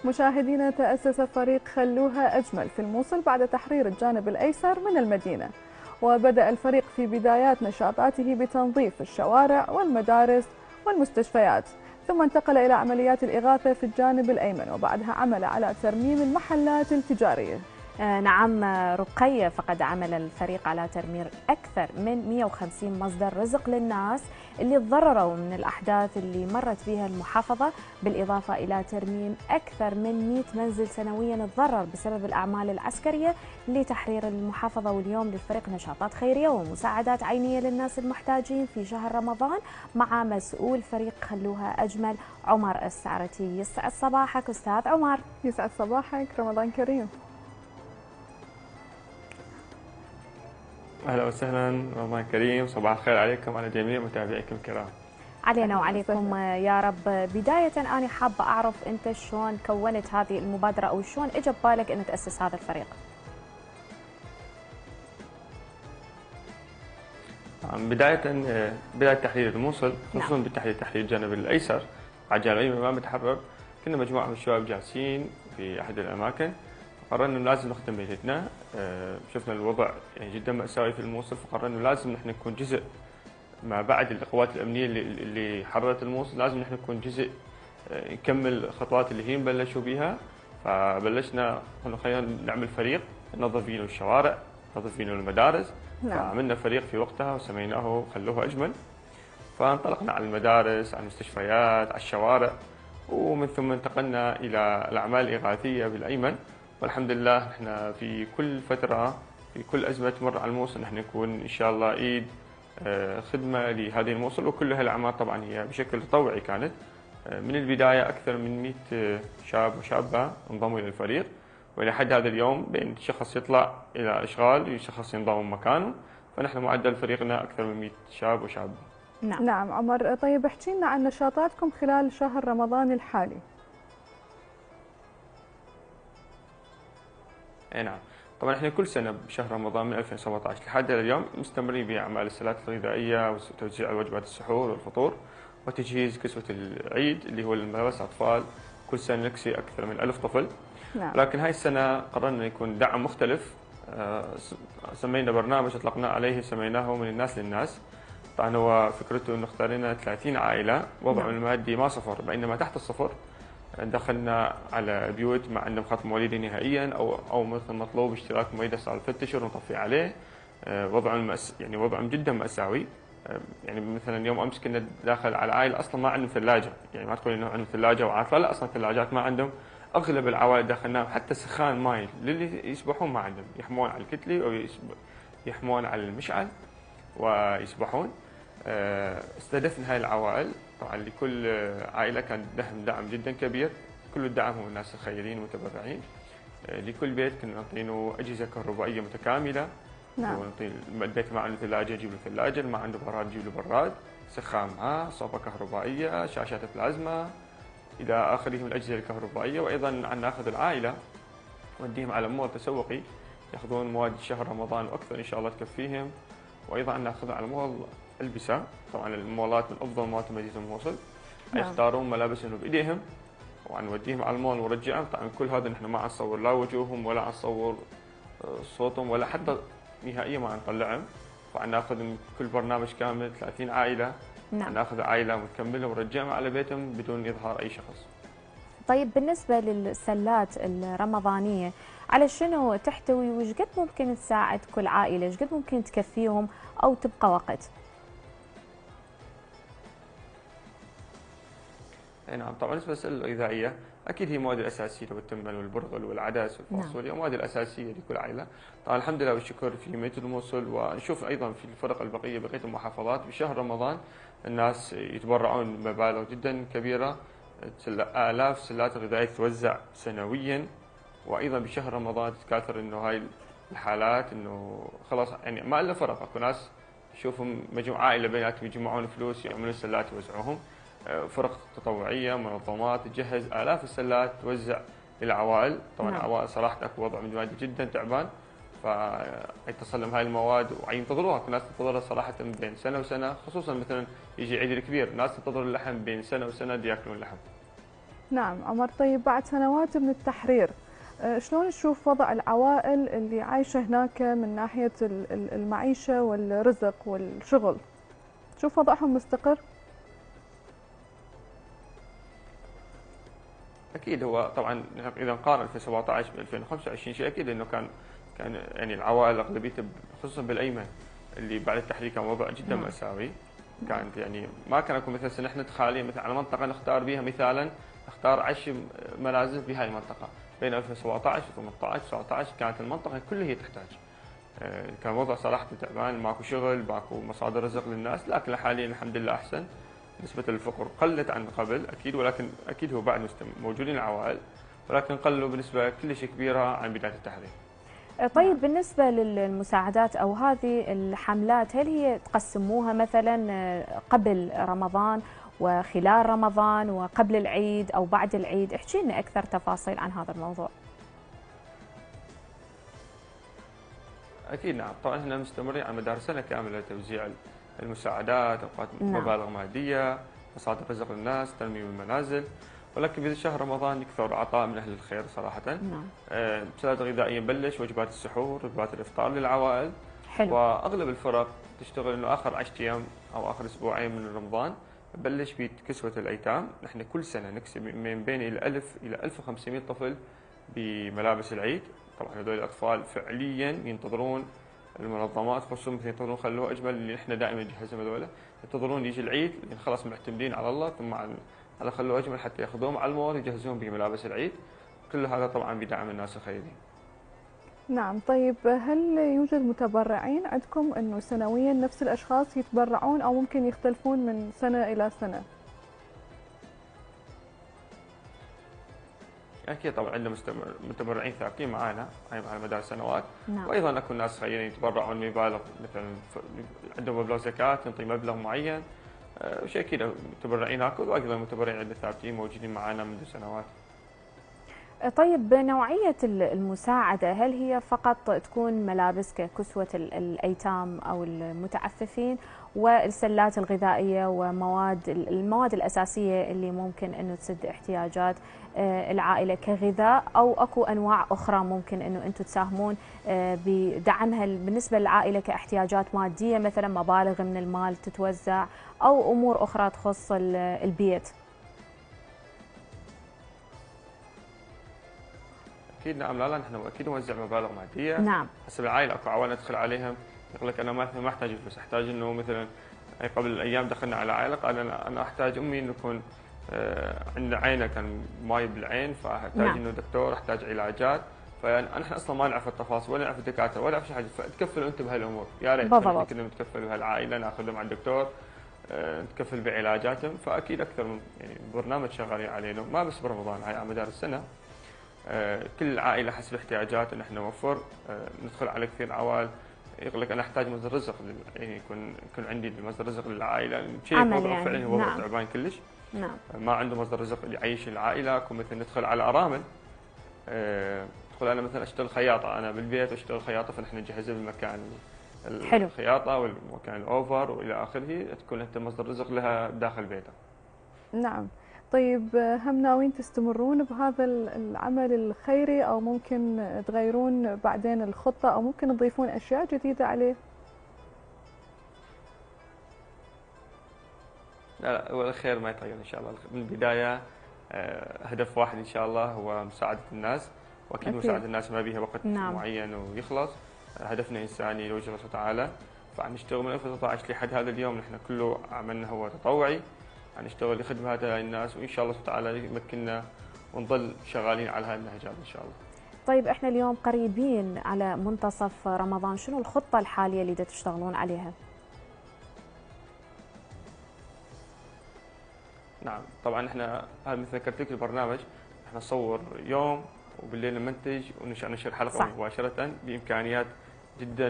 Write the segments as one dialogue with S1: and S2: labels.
S1: مشاهدينا، تأسس فريق خلوها أجمل في الموصل بعد تحرير الجانب الأيسر من المدينة. وبدأ الفريق في بدايات نشاطاته بتنظيف الشوارع والمدارس والمستشفيات، ثم انتقل إلى عمليات الإغاثة في الجانب الأيمن، وبعدها عمل على ترميم المحلات التجارية.
S2: نعم رقية، فقد عمل الفريق على ترميم أكثر من 150 مصدر رزق للناس اللي تضرروا من الأحداث اللي مرت فيها المحافظة، بالإضافة إلى ترميم أكثر من 100 منزل سنويا تضرر بسبب الأعمال العسكرية لتحرير المحافظة. واليوم للفريق نشاطات خيرية ومساعدات عينية للناس المحتاجين في شهر رمضان مع مسؤول فريق خلوها أجمل عمر السعرتي. يسعد صباحك أستاذ عمر.
S1: يسعد صباحك، رمضان كريم.
S3: اهلا وسهلا، رمضان كريم، صباح الخير عليكم وعلى جميع متابعيكم الكرام.
S2: علينا وعليكم يا رب. بداية أنا حابة أعرف أنت شلون كونت هذه المبادرة أو شلون إجى ببالك أن تأسس هذا الفريق؟
S3: بداية تحرير الموصل، خصوصا بالتحرير الجانب الأيسر على الجانب الأيمن ما متحرر. كنا مجموعة من الشباب جالسين في أحد الأماكن، قررنا انه لازم نخدم بيتنا. شفنا الوضع يعني جدا مأساوي في الموصل، فقررنا انه لازم نحن نكون جزء مع بعد القوات الامنيه اللي حررت الموصل، لازم نحن نكون جزء نكمل الخطوات اللي هي بلشوا بها. فبلشنا قلنا خلينا نعمل فريق ننظف فيه الشوارع، ننظف فيه المدارس. فعملنا فريق في وقتها وسميناه خلوها اجمل. فانطلقنا على المدارس، على المستشفيات، على الشوارع، ومن ثم انتقلنا الى الاعمال الاغاثيه بالايمن. والحمد لله احنا في كل فترة، في كل أزمة تمر على الموصل نحن نكون إن شاء الله إيد خدمة لهذه الموصل. وكل هالأعمال طبعا هي بشكل تطوعي كانت. من البداية أكثر من 100 شاب وشابة انضموا إلى الفريق، وإلى حد هذا اليوم بين شخص يطلع إلى إشغال وشخص ينضم مكانه، فنحن معدل فريقنا أكثر من 100 شاب وشابة.
S1: نعم عمر، طيب احكي لنا عن نشاطاتكم خلال شهر رمضان الحالي.
S3: اي نعم، طبعا احنا كل سنه بشهر رمضان من 2017 لحد اليوم مستمرين باعمال السلات الغذائيه وتوزيع وجبات السحور والفطور وتجهيز كسوه العيد اللي هو الملابس الاطفال. كل سنه نكسي اكثر من 1000 طفل.
S1: نعم.
S3: لكن هاي السنه قررنا يكون دعم مختلف. سمينا برنامج اطلقنا عليه سميناه من الناس للناس. طبعا هو فكرته انه اختارينا 30 عائله وضعهم المادي ما صفر بينما تحت الصفر. دخلنا على بيوت ما عندهم خط مواليدي نهائيا او مثل مطلوب اشتراك مؤيد صار 3 اشهر ونطفي عليه. وضعهم يعني وضعهم جدا مأساوي. يعني مثلا يوم امس كنا داخل على عائله اصلا ما عندهم ثلاجه، يعني ما تقول انه عندهم ثلاجه وعاطله، لا اصلا ثلاجات ما عندهم. اغلب العوائل دخلناهم حتى سخان ماي للي يسبحون ما عندهم، يحمون على الكتلي او يحمون على المشعل ويسبحون. استهدفنا هاي العوائل. طبعا لكل عائله كان دعم جدا كبير، كل الدعم هو الناس الخيرين المتبرعين. لكل بيت كنا نعطينه اجهزه كهربائيه متكامله.
S1: نعم.
S3: ونعطي البيت ما عنده ثلاجه نجيب له ثلاجه، اللي ما عنده براد نجيب له براد، سخان معاه، صوبه كهربائيه، شاشات بلازما الى اخره من الاجهزه الكهربائيه. وايضا ناخذ العائله نوديهم على مول تسوقي ياخذون مواد شهر رمضان واكثر ان شاء الله تكفيهم. وايضا ناخذهم على مول البسه. طبعا المولات من افضل مولات مدينه الموصل. يختارون ملابسهم بايديهم ونوديهم على المول ونرجعهم. طبعا كل هذا نحن ما نصور لا وجوههم ولا نصور صوتهم ولا حتى نهائيا ما نطلعهم. فناخذ من كل برنامج كامل 30 عائله. ناخذ عائله ونكملها ونرجعهم على بيتهم بدون اظهار اي شخص.
S2: طيب بالنسبه للسلات الرمضانيه، على شنو تحتوي وش قد ممكن تساعد كل عائله؟ ايش قد ممكن تكفيهم او تبقى وقت؟
S3: اي نعم، طبعا بالنسبه للسله الغذائيه اكيد هي المواد الاساسيه والتمن والبرغل والعدس والفاصوليا، المواد الاساسيه لكل عائله. طبعا الحمد لله والشكر في مدينه الموصل ونشوف ايضا في الفرق البقيه بقيه المحافظات بشهر رمضان الناس يتبرعون بمبالغ جدا كبيره. آلاف سلات غذائيه تتوزع سنويا. وايضا بشهر رمضان تتكاثر انه هاي الحالات انه خلاص يعني ما الا فرق، اكو ناس تشوفهم عائله بيناتهم يجمعون فلوس يعملون سلات يوزعوهم. فرق تطوعيه منظمات تجهز الاف السلات توزع للعوائل. طبعا العوائل صراحه اكو وضع مادي جدا تعبان، فيتصل لهم هاي المواد وينتظروها. في ناس تنتظرها صراحه بين سنه وسنه، خصوصا مثلا يجي عيد الكبير ناس تنتظر اللحم بين سنه وسنه ياكلون اللحم.
S1: نعم عمر، طيب بعد سنوات من التحرير شلون تشوف وضع العوائل اللي عايشة هناك من ناحية المعيشة والرزق والشغل؟ تشوف وضعهم مستقر؟
S3: اكيد هو طبعا اذا نقارن 2017 ب 2025 شيء اكيد انه كان يعني العوائل اغلبيتها خصوصا بالايمن اللي بعد التحرير كان وضع جدا مأساوي. كانت يعني ما كان اكو مثلا احنا حاليا مثلا على منطقه نختار بها مثالا نختار 10 منازل في هاي المنطقه بين 2017 و18 و19 كانت المنطقه كلها هي تحتاج. كان وضع صراحه تعبان، ماكو شغل، ماكو مصادر رزق للناس، لكن حاليا الحمد لله احسن. نسبة الفقر قلت عن قبل أكيد، ولكن أكيد هو بعد موجودين العوائل، ولكن قلوا بنسبة كلش كبيرة عن بداية التحرير.
S2: طيب بالنسبة للمساعدات أو هذه الحملات، هل هي تقسموها مثلا قبل رمضان وخلال رمضان وقبل العيد أو بعد العيد؟ احكي لنا أكثر تفاصيل عن هذا الموضوع.
S3: أكيد نعم، طبعا احنا مستمرين على مدار سنة كاملة توزيع المساعدات، أوقات مبالغ مادية، مصادر رزق للناس، ترميم المنازل، ولكن في شهر رمضان يكثر عطاء من أهل الخير صراحة. مساعدة غذائية بلش، وجبات السحور، وجبات الإفطار للعوائل.
S2: حلو.
S3: وأغلب الفرق تشتغل إنه آخر 10 أيام أو آخر أسبوعين من رمضان بلش بكسوة الأيتام. نحن كل سنة نكسب من بين 1000 إلى 1500 طفل بملابس العيد. طبعا هذول الأطفال فعليا ينتظرون المنظمات، خصوصا مثل ينتظرون خلوه أجمل اللي احنا دائما نجهزهم هذول، ينتظرون يجي العيد لأن خلاص معتمدين على الله، ثم على خلوه أجمل حتى ياخذوهم على المول يجهزون بملابس العيد. كل هذا طبعا بدعم الناس الخيرين.
S1: نعم، طيب هل يوجد متبرعين عندكم انه سنويا نفس الاشخاص يتبرعون او ممكن يختلفون من سنة الى سنة؟
S3: اكيد طبعا عندنا متبرعين ثابتين معنا على مدار سنوات.
S2: نعم.
S3: وايضا اكو ناس خيرين يتبرعون مبالغ، مثلا عندهم مبلغ زكاه ينطي مبلغ معين، شيء كذا متبرعين اكو، وايضا متبرعين عندنا ثابتين موجودين معنا منذ سنوات.
S2: طيب نوعية المساعدة، هل هي فقط تكون ملابس ككسوة الأيتام أو المتعففين، والسلات الغذائية المواد الأساسية اللي ممكن أنه تسد احتياجات العائلة كغذاء، أو أكو أنواع أخرى ممكن أنه أنتم تساهمون بدعمها بالنسبة للعائلة كاحتياجات مادية، مثلا مبالغ من المال تتوزع أو أمور أخرى تخص البيت؟
S3: اكيد نعم، لا نحن اكيد نوزع مبالغ ماديه.
S2: نعم.
S3: حسب العائله، اكو عوائل ندخل عليهم يقول لك انا ما احتاج فلوس، احتاج انه مثلا قبل ايام دخلنا على عائله قال انا احتاج امي انه يكون عندنا عينه كان ماي بالعين، فاحتاج
S2: نعم.
S3: انه دكتور، احتاج علاجات، فنحن اصلا ما نعرف التفاصيل ولا نعرف الدكاتره ولا نعرف شيء، فتكفلوا انتم بهالامور. يا ريت كنا نتكفل بهالعائله، ناخذهم على الدكتور، نتكفل بعلاجاتهم. فاكيد اكثر من يعني برنامج شغالين عليه، ما بس برمضان، هاي على مدار السنه. كل عائله حسب احتياجاتها نحن نوفر. ندخل على كثير عوائل يقول لك انا احتاج مصدر رزق، يعني يكون عندي مصدر رزق للعائله، شيء وضعه يعني. فعلا وضع تعبان كلش.
S2: نعم.
S3: ما عنده مصدر رزق يعيش العائله. اكو مثل ندخل على ارامل، ادخل انا مثلا اشتغل خياطه، انا بالبيت اشتغل خياطه، فنحن نجهزها بالمكان الخياطه والمكان الاوفر والى اخره، تكون انت مصدر رزق لها داخل بيتها.
S1: نعم. طيب هم ناويين تستمرون بهذا العمل الخيري او ممكن تغيرون بعدين الخطة او ممكن تضيفون اشياء جديدة عليه؟
S3: لا هو الخير ما يتغير ان شاء الله. من البداية هدف واحد ان شاء الله هو مساعدة الناس، واكيد مساعدة الناس ما بيها وقت معين ويخلص. هدفنا انساني لوجه الله تعالى، فنشتغل من 2013 لحد هذا اليوم. نحن كله عملنا هو تطوعي، نشتغل لخدمة هؤلاء الناس، وإن شاء الله تعالى يمكننا ونظل شغالين على هذه النهجات إن شاء الله.
S2: طيب إحنا اليوم قريبين على منتصف رمضان، شنو الخطة الحالية اللي تشتغلون عليها؟
S3: نعم طبعا إحنا مثل ذكرت لك البرنامج، إحنا نصور يوم وبالليل نمنتج ونشر حلقة مباشرة بإمكانيات جدا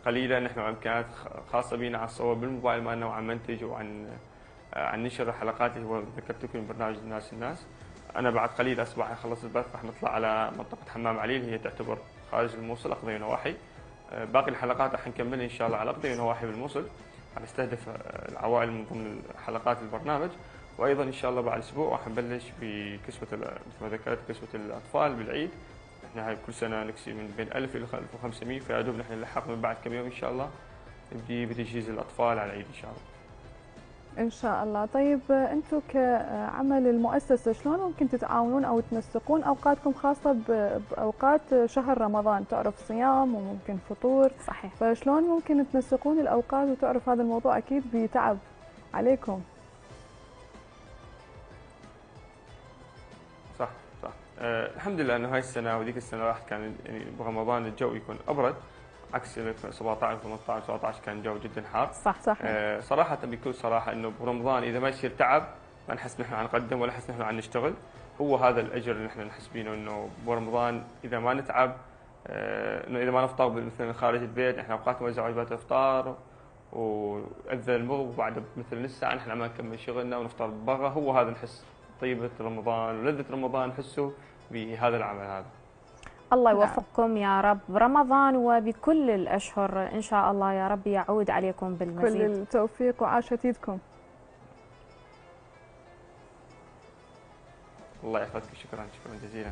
S3: قليله. نحن امكانيات خاصه بنا على الصور بالموبايل مالنا، وعن منتج وعن نشر الحلقات اللي هو ذكرت لكم برنامج الناس. انا بعد قليل اسبوع اخلص البث راح نطلع على منطقه حمام علي اللي هي تعتبر خارج الموصل، اقضيه ونواحي. باقي الحلقات راح نكملها ان شاء الله على اقضيه ونواحي بالموصل، راح نستهدف العوائل من ضمن حلقات البرنامج. وايضا ان شاء الله بعد اسبوع راح نبلش بكسوه مثل ما ذكرت كسوه الاطفال بالعيد. احنا هاي كل سنه نكسي من بين 1000 الى 1500، فيا دوب نحن نلحق من بعد كم يوم ان شاء الله نبدي بتجهيز الاطفال على العيد ان شاء الله.
S1: إن شاء الله. طيب أنتم كعمل المؤسسة شلون ممكن تتعاونون أو تنسقون أوقاتكم خاصة بأوقات شهر رمضان؟ تعرف صيام وممكن فطور.
S2: صحيح.
S1: فشلون ممكن تنسقون الأوقات؟ وتعرف هذا الموضوع أكيد بيتعب عليكم.
S3: صح. الحمد لله انه هاي السنه وذيك السنه راح كان يعني برمضان الجو يكون ابرد، عكس 17 18 17 كان الجو جدا حار.
S1: صح.
S3: صراحه بكل صراحه انه برمضان اذا ما يصير تعب ما نحس نحن عن نقدم ولا نحس نحن عن نشتغل. هو هذا الاجر اللي نحن نحس بينه، انه برمضان اذا ما نتعب، انه اذا ما نفطر مثلا خارج البيت، احنا اوقات نوزع وجبات الافطار واذن المغرب وبعد مثل نص ساعه نحن عم نكمل شغلنا ونفطر برا. هو هذا نحس طيبه رمضان ولذه رمضان نحسه بهذا العمل هذا.
S2: الله يوفقكم يا رب برمضان وبكل الأشهر إن شاء الله يا رب يعود عليكم بالمزيد.
S1: كل التوفيق وعاشت يدكم.
S3: الله يحفظك. شكرا جزيلا.